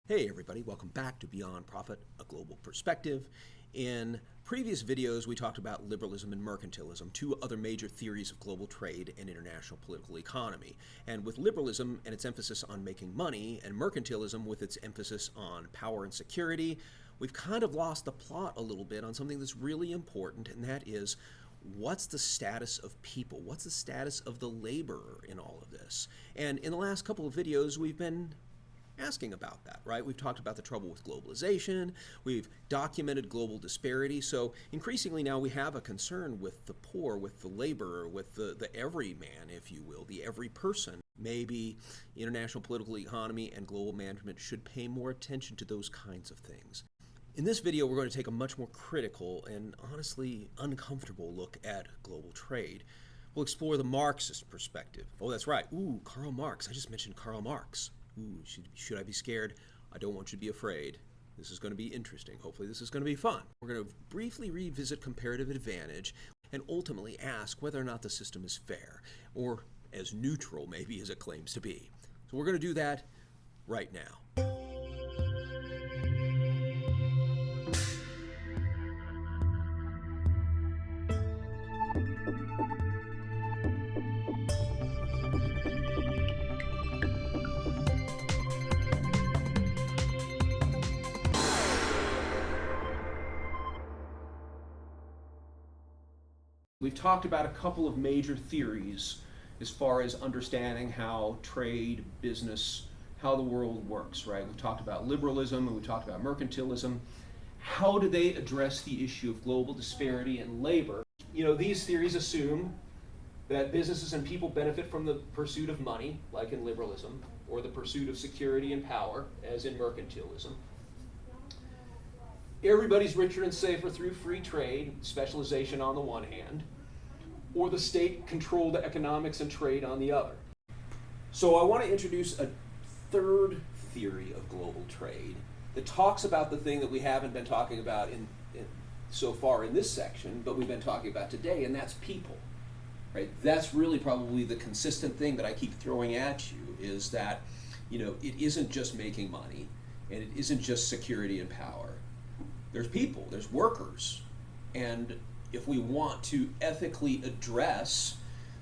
Hey everybody, welcome back to Beyond Profit, a global perspective. In previous videos, we talked about liberalism and mercantilism, two other major theories of global trade and international political economy. And with liberalism and its emphasis on making money, and mercantilism with its emphasis on power and security, we've kind of lost the plot a little bit on something that's really important, and that is, what's the status of people? What's the status of the laborer in all of this? And in the last couple of videos, we've been asking about that, right? We've talked about the trouble with globalization, we've documented global disparity, so increasingly now we have a concern with the poor, with the laborer, with the everyman, if you will, the every person. Maybe international political economy and global management should pay more attention to those kinds of things. In this video, we're going to take a much more critical and honestly uncomfortable look at global trade. We'll explore the Marxist perspective. Oh, that's right. Ooh, Karl Marx. I just mentioned Karl Marx. Ooh, should I be scared? I don't want you to be afraid. This is going to be interesting. Hopefully this is going to be fun. We're going to briefly revisit comparative advantage and ultimately ask whether or not the system is fair, or as neutral maybe as it claims to be. So we're going to do that right now. We've talked about a couple of major theories as far as understanding how trade, business, how the world works, right? We've talked about liberalism and we talked about mercantilism. How do they address the issue of global disparity and labor? You know, these theories assume that businesses and people benefit from the pursuit of money, like in liberalism, or the pursuit of security and power, as in mercantilism. Everybody's richer and safer through free trade, specialization on the one hand, or the state-controlled economics and trade on the other. So I want to introduce a third theory of global trade that talks about the thing that we haven't been talking about so far in this section, but we've been talking about today, and that's people. Right? That's really probably the consistent thing that I keep throwing at you, is that, you know, it isn't just making money, and it isn't just security and power. There's people, there's workers, and if we want to ethically address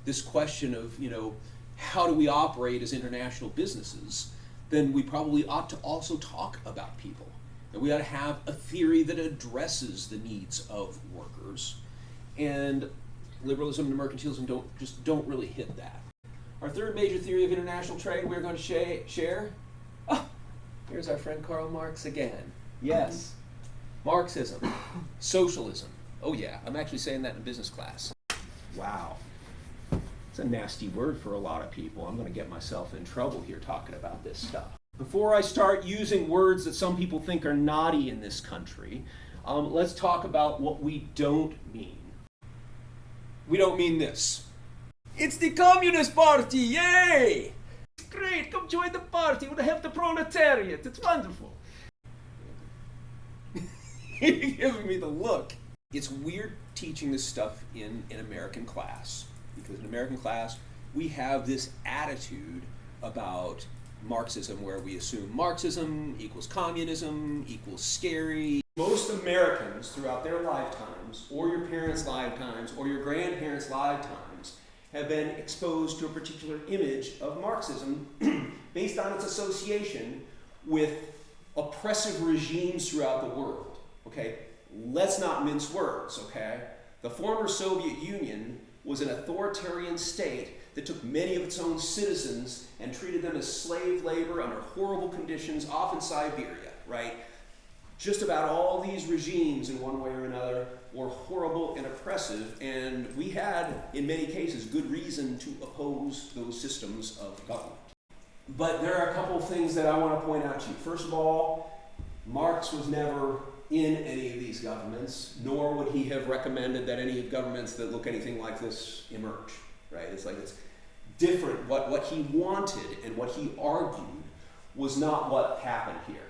this question of, you know, how do we operate as international businesses, then we probably ought to also talk about people. And we ought to have a theory that addresses the needs of workers. And liberalism and mercantilism don't really hit that. Our third major theory of international trade we're going to share. Oh, here's our friend Karl Marx again. Yes. Marxism, socialism. Oh yeah, I'm actually saying that in business class. Wow. It's a nasty word for a lot of people. I'm going to get myself in trouble here talking about this stuff. Before I start using words that some people think are naughty in this country, let's talk about what we don't mean. We don't mean this. It's the Communist Party, yay! It's great, come join the party, we'll have the proletariat, it's wonderful. You're giving me the look. It's weird teaching this stuff in American class, because in American class we have this attitude about Marxism where we assume Marxism equals communism equals scary. Most Americans throughout their lifetimes, or your parents' lifetimes, or your grandparents' lifetimes, have been exposed to a particular image of Marxism based on its association with oppressive regimes throughout the world. Okay, let's not mince words, okay? The former Soviet Union was an authoritarian state that took many of its own citizens and treated them as slave labor under horrible conditions, off in Siberia, right? Just about all these regimes, in one way or another, were horrible and oppressive, and we had, in many cases, good reason to oppose those systems of government. But there are a couple of things that I want to point out to you. First of all, Marx was never in any of these governments, nor would he have recommended that any governments that look anything like this emerge, right? It's like it's different. What he wanted and what he argued was not what happened here.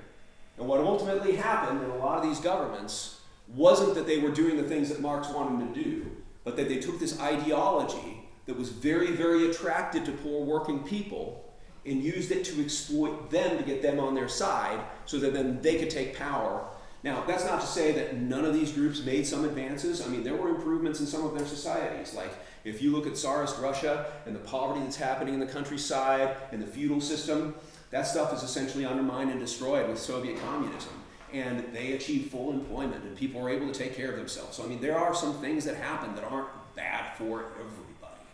And what ultimately happened in a lot of these governments wasn't that they were doing the things that Marx wanted them to do, but that they took this ideology that was very, very attracted to poor working people and used it to exploit them to get them on their side so that then they could take power. Now, that's not to say that none of these groups made some advances. I mean, there were improvements in some of their societies. Like, if you look at Tsarist Russia and the poverty that's happening in the countryside and the feudal system, that stuff is essentially undermined and destroyed with Soviet communism. And they achieved full employment and people were able to take care of themselves. So, I mean, there are some things that happen that aren't bad for everybody.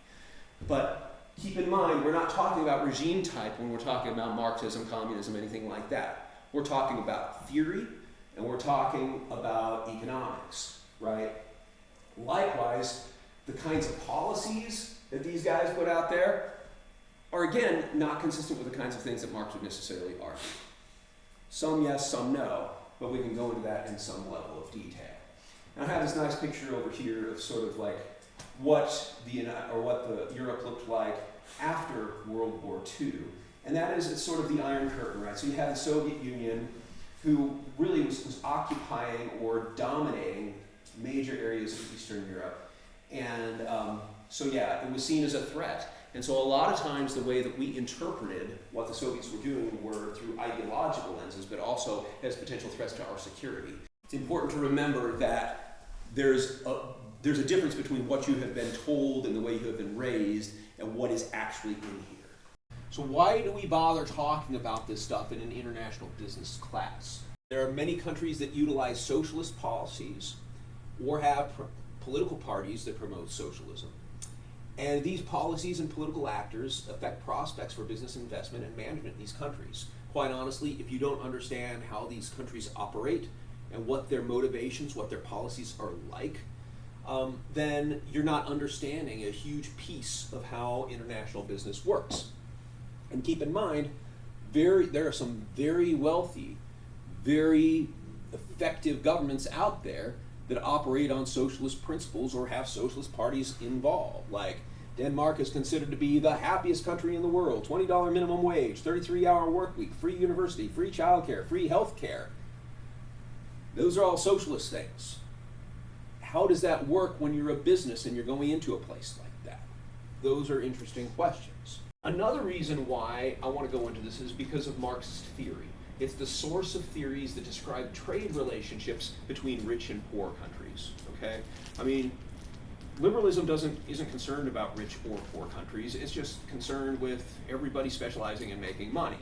But keep in mind, we're not talking about regime type when we're talking about Marxism, communism, anything like that. We're talking about theory, and we're talking about economics, right? Likewise, the kinds of policies that these guys put out there are, again, not consistent with the kinds of things that Marx would necessarily argue. Some yes, some no, but we can go into that in some level of detail. And I have this nice picture over here of sort of like what the Europe looked like after World War II. And that is, it's sort of the Iron Curtain, right? So you had the Soviet Union, who really was occupying or dominating major areas of Eastern Europe. And so yeah, it was seen as a threat. And so a lot of times the way that we interpreted what the Soviets were doing were through ideological lenses, but also as potential threats to our security. It's important to remember that there's a difference between what you have been told and the way you have been raised and what is actually in here. So why do we bother talking about this stuff in an international business class? There are many countries that utilize socialist policies or have political parties that promote socialism. And these policies and political actors affect prospects for business investment and management in these countries. Quite honestly, if you don't understand how these countries operate and what their motivations, what their policies are like, then you're not understanding a huge piece of how international business works. And keep in mind, there are some very wealthy, very effective governments out there that operate on socialist principles or have socialist parties involved. Like Denmark is considered to be the happiest country in the world, $20 minimum wage, 33-hour work week, free university, free childcare, free health care. Those are all socialist things. How does that work when you're a business and you're going into a place like that? Those are interesting questions. Another reason why I want to go into this is because of Marxist theory. It's the source of theories that describe trade relationships between rich and poor countries, okay? I mean, liberalism isn't concerned about rich or poor countries, it's just concerned with everybody specializing in making money.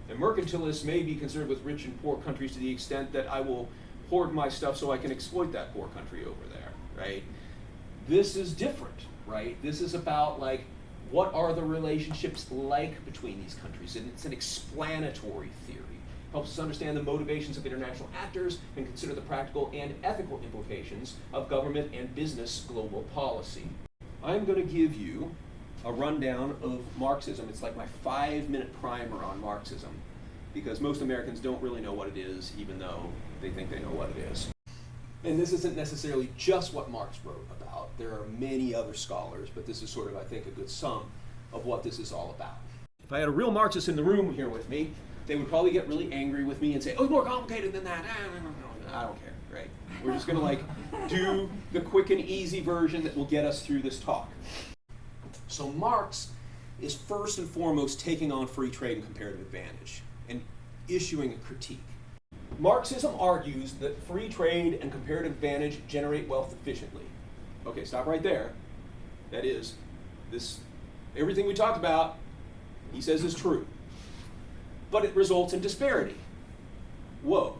And mercantilists may be concerned with rich and poor countries to the extent that I will hoard my stuff so I can exploit that poor country over there, right? This is different, right? This is about like, what are the relationships like between these countries? And it's an explanatory theory. Helps us understand the motivations of international actors and consider the practical and ethical implications of government and business global policy. I'm going to give you a rundown of Marxism. It's like my 5-minute primer on Marxism, because most Americans don't really know what it is, even though they think they know what it is. And this isn't necessarily just what Marx wrote about. There are many other scholars, but this is sort of, I think, a good sum of what this is all about. If I had a real Marxist in the room here with me, they would probably get really angry with me and say, oh, it's more complicated than that. I don't care, right? We're just going to like do the quick and easy version that will get us through this talk. So Marx is first and foremost taking on free trade and comparative advantage and issuing a critique. Marxism argues that free trade and comparative advantage generate wealth efficiently. Okay, stop right there. That is, everything we talked about, he says is true. But it results in disparity. Whoa.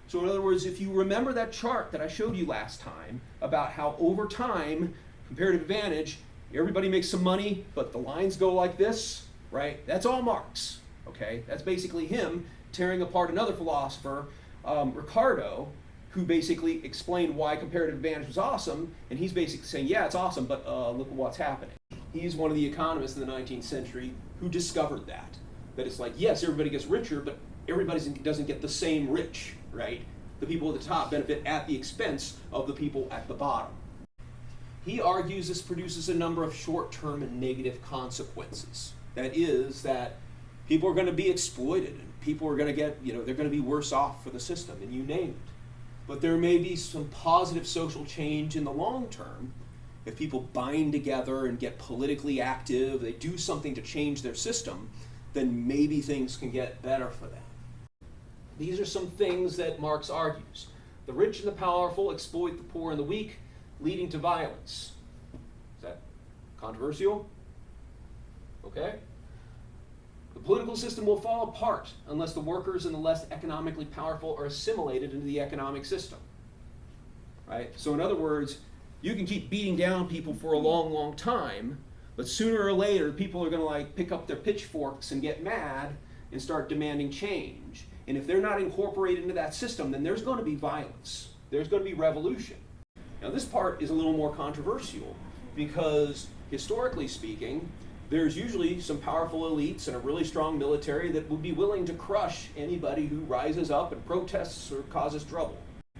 So in other words, if you remember that chart that I showed you last time about how over time, comparative advantage, everybody makes some money, but the lines go like this, right? That's all Marx, okay? That's basically him tearing apart another philosopher, Ricardo, who basically explained why comparative advantage was awesome, and he's basically saying, yeah, it's awesome, but look at what's happening. He's one of the economists in the 19th century who discovered that it's like, yes, everybody gets richer, but everybody doesn't get the same rich, right? The people at the top benefit at the expense of the people at the bottom. He argues this produces a number of short-term and negative consequences. That is, that people are going to be exploited, and people are going to get, they're going to be worse off for the system, and you name it. But there may be some positive social change in the long term. If people bind together and get politically active, they do something to change their system, then maybe things can get better for them. These are some things that Marx argues. The rich and the powerful exploit the poor and the weak, leading to violence. Is that controversial? Okay. The political system will fall apart unless the workers and the less economically powerful are assimilated into the economic system. Right? So in other words, you can keep beating down people for a long, long time, but sooner or later people are going to pick up their pitchforks and get mad and start demanding change. And if they're not incorporated into that system, then there's going to be violence. There's going to be revolution. Now this part is a little more controversial because historically speaking, there's usually some powerful elites and a really strong military that would be willing to crush anybody who rises up and protests or causes trouble.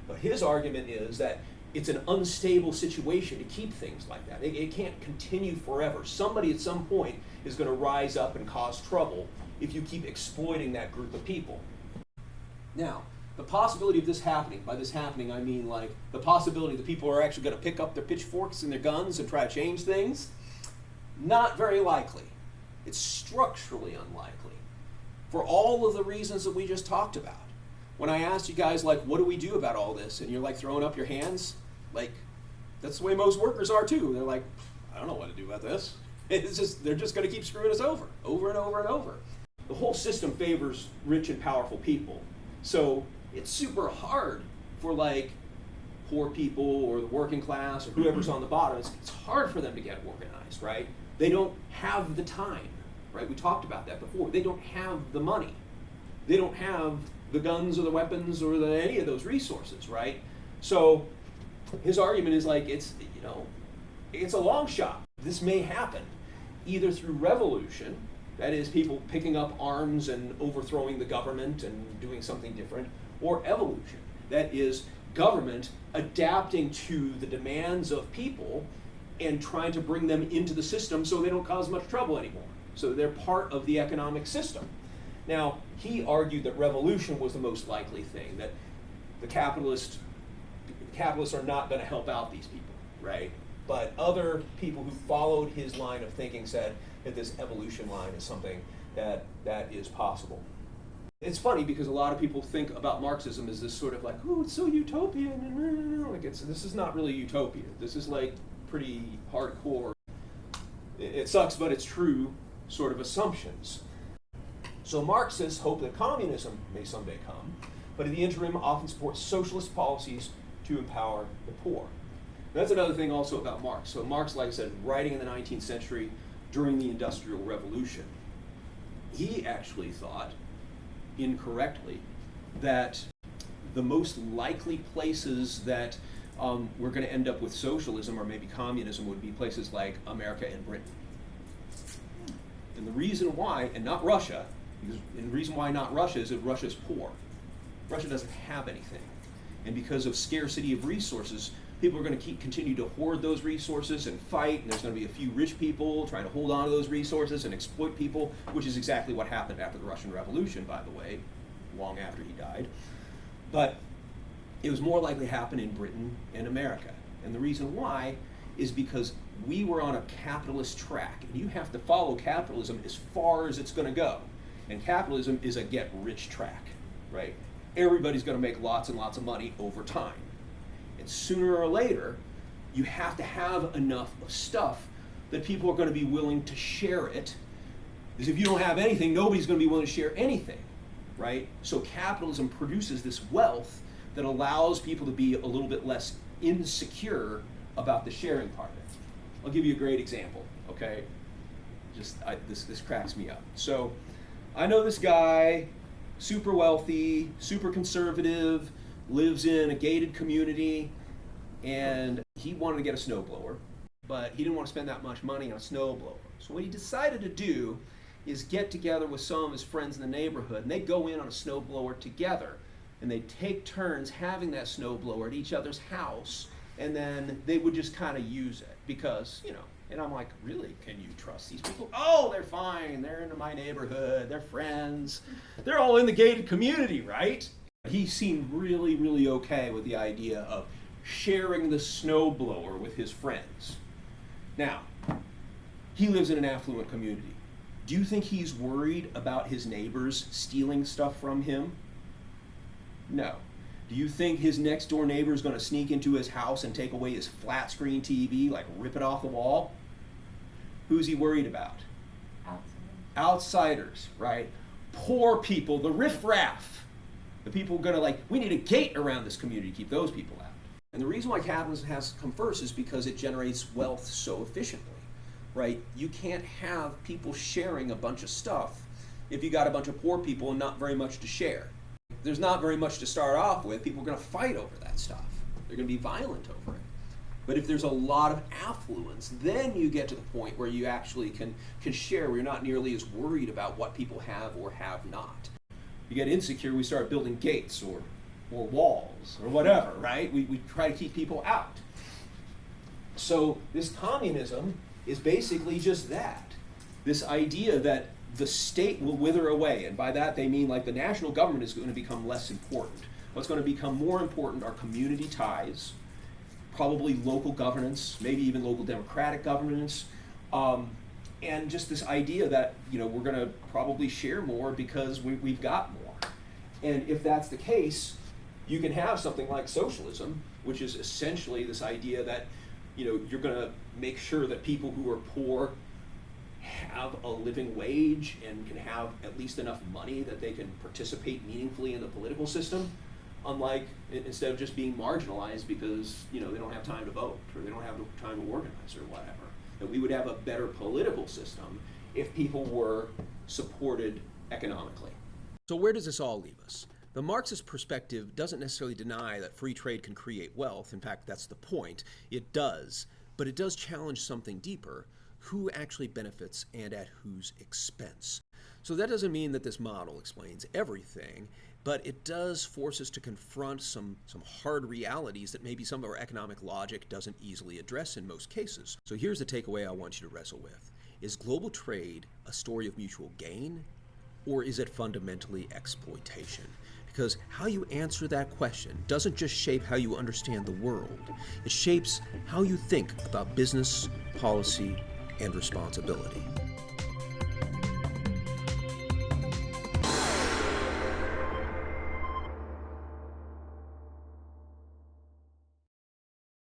But his argument is that it's an unstable situation to keep things like that. It can't continue forever. Somebody at some point is going to rise up and cause trouble if you keep exploiting that group of people. Now, the possibility of this happening, by this happening I mean the possibility that people are actually going to pick up their pitchforks and their guns and try to change things, not very likely. It's structurally unlikely for all of the reasons that we just talked about. When I asked you guys, what do we do about all this? And you're throwing up your hands, that's the way most workers are too. They're I don't know what to do about this. They're just going to keep screwing us over and over and over. The whole system favors rich and powerful people. So it's super hard for poor people or the working class or whoever's on the bottom. It's hard for them to get organized, right? They don't have the time, right? We talked about that before. They don't have the money. They don't have the guns or the weapons or any of those resources, right? So his argument is it's a long shot. This may happen either through revolution, that is people picking up arms and overthrowing the government and doing something different, or evolution, that is government adapting to the demands of people and trying to bring them into the system so they don't cause much trouble anymore. So they're part of the economic system. Now, he argued that revolution was the most likely thing, that the capitalists are not going to help out these people, right? But other people who followed his line of thinking said that this evolution line is something that is possible. It's funny because a lot of people think about Marxism as this sort of oh, it's so utopian. This is not really utopia. This is pretty hardcore. It sucks, but it's true sort of assumptions. So Marxists hope that communism may someday come, but in the interim often support socialist policies to empower the poor. That's another thing also about Marx. So Marx, like I said, writing in the 19th century during the Industrial Revolution, he actually thought, incorrectly, that the most likely places that we're going to end up with socialism or maybe communism would be places like America and Britain. And the reason why, and not Russia, and the reason why not Russia is that Russia's poor. Russia doesn't have anything. And because of scarcity of resources, people are going to continue to hoard those resources and fight, and there's going to be a few rich people trying to hold on to those resources and exploit people, which is exactly what happened after the Russian Revolution, by the way, long after he died. But it was more likely to happen in Britain and America. And the reason why is because we were on a capitalist track, and you have to follow capitalism as far as it's going to go. And capitalism is a get-rich track, right? Everybody's going to make lots and lots of money over time. And sooner or later, you have to have enough of stuff that people are going to be willing to share it. Because if you don't have anything, nobody's going to be willing to share anything, right? So capitalism produces this wealth that allows people to be a little bit less insecure about the sharing part of it. I'll give you a great example, okay? This cracks me up. So I know this guy, super wealthy, super conservative, lives in a gated community, and he wanted to get a snowblower, but he didn't want to spend that much money on a snowblower. So what he decided to do is get together with some of his friends in the neighborhood, and they go in on a snowblower together, and they take turns having that snowblower at each other's house, and then they would just kind of use it because, and I'm like, really, can you trust these people? Oh, they're fine, they're in my neighborhood, they're friends, they're all in the gated community, right? He seemed really, really okay with the idea of sharing the snowblower with his friends. Now, he lives in an affluent community. Do you think he's worried about his neighbors stealing stuff from him? No. Do you think his next door neighbor is going to sneak into his house and take away his flat screen TV, like rip it off the wall? Who's he worried about? Outsiders, right? Poor people, the riffraff. The people are going to we need a gate around this community to keep those people out. And the reason why capitalism has come first is because it generates wealth so efficiently, right? You can't have people sharing a bunch of stuff if you got a bunch of poor people and not very much to share. There's not very much to start off with. People are going to fight over that stuff. They're going to be violent over it. But if there's a lot of affluence, then you get to the point where you actually can share, where you're not nearly as worried about what people have or have not. You get insecure, we start building gates or walls or whatever, right? We try to keep people out. So this communism is basically just that. This idea that the state will wither away, and by that they mean the national government is going to become less important. What's going to become more important are community ties, probably local governance, maybe even local democratic governance, and just this idea that we're going to probably share more because we've got more. And if that's the case, you can have something like socialism, which is essentially this idea that you're going to make sure that people who are poor have a living wage and can have at least enough money that they can participate meaningfully in the political system, unlike instead of just being marginalized because they don't have time to vote or they don't have time to organize or whatever. That we would have a better political system if people were supported economically. So where does this all leave us? The Marxist perspective doesn't necessarily deny that free trade can create wealth. In fact, that's the point. It does. But it does challenge something deeper. Who actually benefits and at whose expense? So that doesn't mean that this model explains everything, but it does force us to confront some hard realities that maybe some of our economic logic doesn't easily address in most cases. So here's the takeaway I want you to wrestle with. Is global trade a story of mutual gain, or is it fundamentally exploitation? Because how you answer that question doesn't just shape how you understand the world, it shapes how you think about business, policy, and responsibility.